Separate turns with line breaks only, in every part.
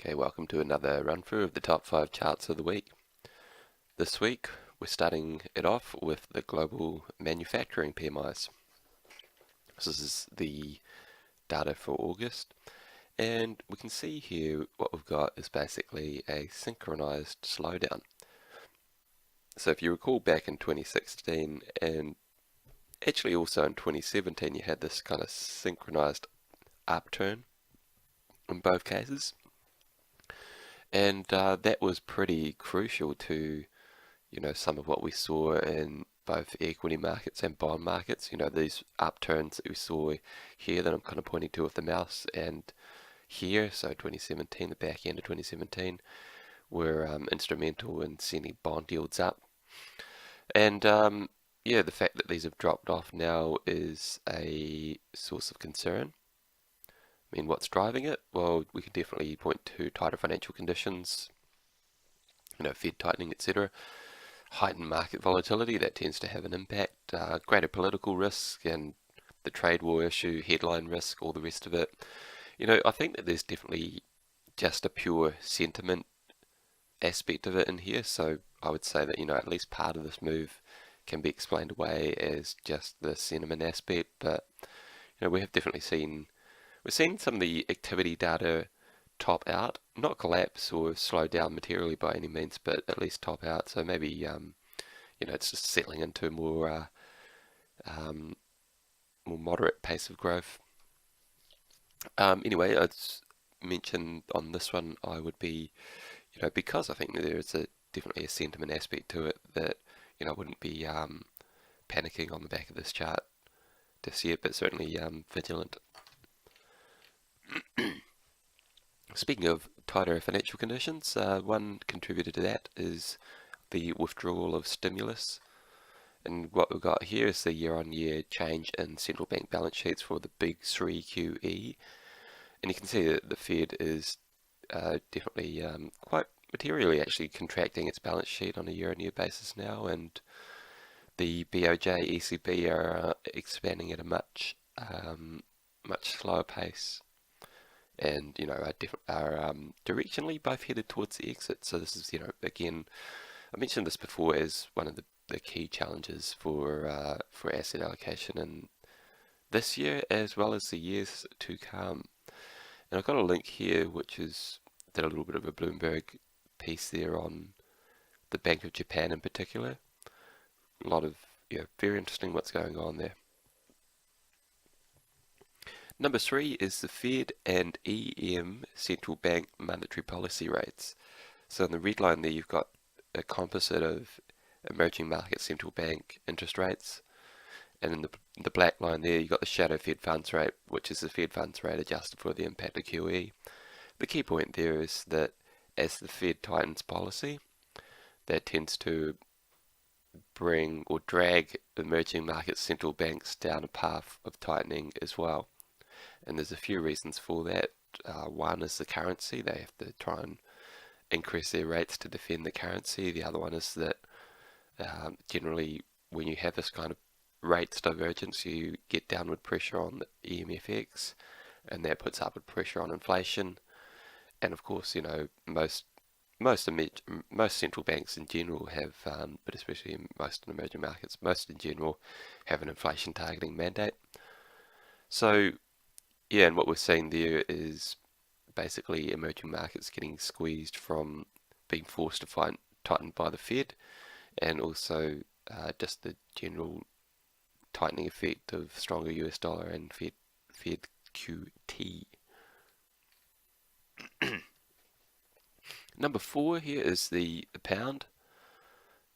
Okay, welcome to another run through of the top 5 charts of the week. This week we're starting it off with the global manufacturing PMIs. This is the data for August, and we can see here what we've got is basically a synchronized slowdown. So if you recall back in 2016 and actually also in 2017, you had this kind of synchronized upturn in both cases. And that was pretty crucial to, some of what we saw in both equity markets and bond markets. These upturns that we saw here that I'm kind of pointing to with the mouse and here, so 2017, the back end of 2017, were instrumental in sending bond yields up. And yeah, the fact that these have dropped off now is a source of concern. I mean, what's driving it? Well, we can definitely point to tighter financial conditions, Fed tightening, etc. Heightened market volatility, that tends to have an impact. Greater political risk and the trade war issue, headline risk, all the rest of it. I think that there's definitely just a pure sentiment aspect of it in here. So I would say that, at least part of this move can be explained away as just the sentiment aspect. But, we have definitely seen we're seeing some of the activity data top out, not collapse or slow down materially by any means, but at least top out. So maybe it's just settling into a more moderate pace of growth. Anyway, I'd mention on this one I would be, because I think that there is definitely a sentiment aspect to it that I wouldn't be panicking on the back of this chart just yet, but certainly vigilant. Speaking of tighter financial conditions, one contributor to that is the withdrawal of stimulus. And what we've got here is the year-on-year change in central bank balance sheets for the big 3 QE. And you can see that the Fed is definitely quite materially actually contracting its balance sheet on a year-on-year basis now, and the BOJ, ECB are expanding at a much slower pace, and are directionally both headed towards the exit. So this is, again, I mentioned this before as one of the key challenges for asset allocation in this year as well as the years to come. And I've got a link here which is did a little bit of a Bloomberg piece there on the Bank of Japan in particular. A lot of very interesting what's going on there. Number 3 is the Fed and EM central bank monetary policy rates. So in the red line there you've got a composite of emerging market central bank interest rates, and in the black line there you've got the shadow Fed funds rate, which is the Fed funds rate adjusted for the impact of QE. The key point there is that as the Fed tightens policy, that tends to bring or drag emerging market central banks down a path of tightening as well. And there's a few reasons for that. One is the currency. They have to try and increase their rates to defend the currency. The other one is that generally when you have this kind of rates divergence, you get downward pressure on the EMFX, and that puts upward pressure on inflation. And of course, most central banks in general have, but especially in most emerging markets, most in general have an inflation targeting mandate. So yeah, and what we're seeing there is basically emerging markets getting squeezed from being forced to tighten by the Fed, and also just the general tightening effect of stronger US dollar and Fed QT. Number 4 here is the pound,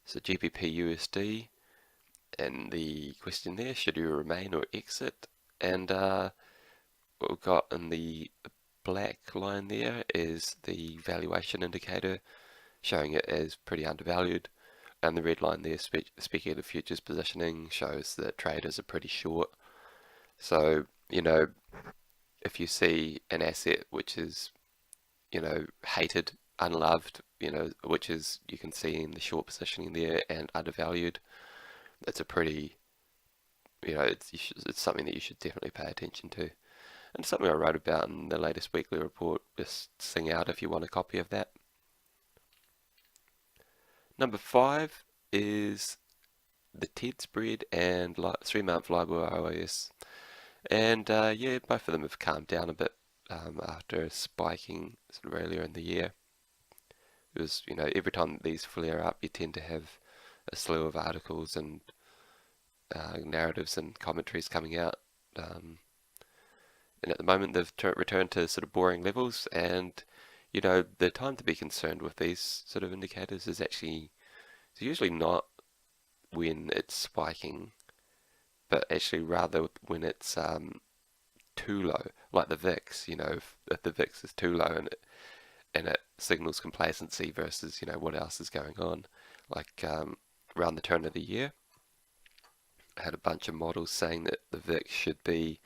so GBPUSD, and the question there, should you remain or exit? And what we've got in the black line there is the valuation indicator, showing it as pretty undervalued, and the red line there, speculative futures positioning, shows that traders are pretty short. So if you see an asset which is hated, unloved, which is, you can see in the short positioning there, and undervalued, it's a pretty, it's something that you should definitely pay attention to. and something I wrote about in the latest weekly report. Just sing out if you want a copy of that. Number 5 is the TED spread and 3-month LIBOR-OIS. And yeah, both of them have calmed down a bit after spiking sort of earlier in the year. It was, every time these flare up, you tend to have a slew of articles and narratives and commentaries coming out. And at the moment, they've returned to sort of boring levels. And, the time to be concerned with these sort of indicators is actually, it's usually not when it's spiking, but actually rather when it's too low, like the VIX. If the VIX is too low and it signals complacency versus what else is going on. Like around the turn of the year, I had a bunch of models saying that the VIX should be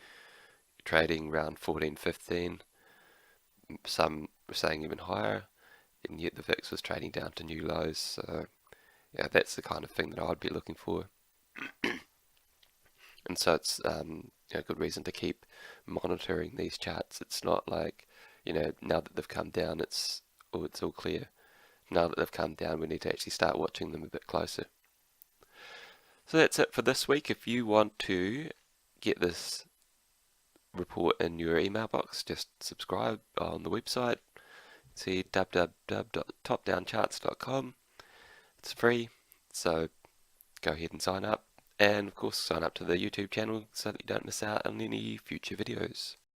trading around 14, 15. Some were saying even higher, and yet the VIX was trading down to new lows. So yeah, that's the kind of thing that I'd be looking for. And so it's a good reason to keep monitoring these charts. It's not like, now that they've come down, it's all clear. Now that they've come down, we need to actually start watching them a bit closer. So that's it for this week. If you want to get this report in your email box, just subscribe on the website. See www.topdowncharts.com. It's free, so go ahead and sign up. And of course, sign up to the YouTube channel so that you don't miss out on any future videos.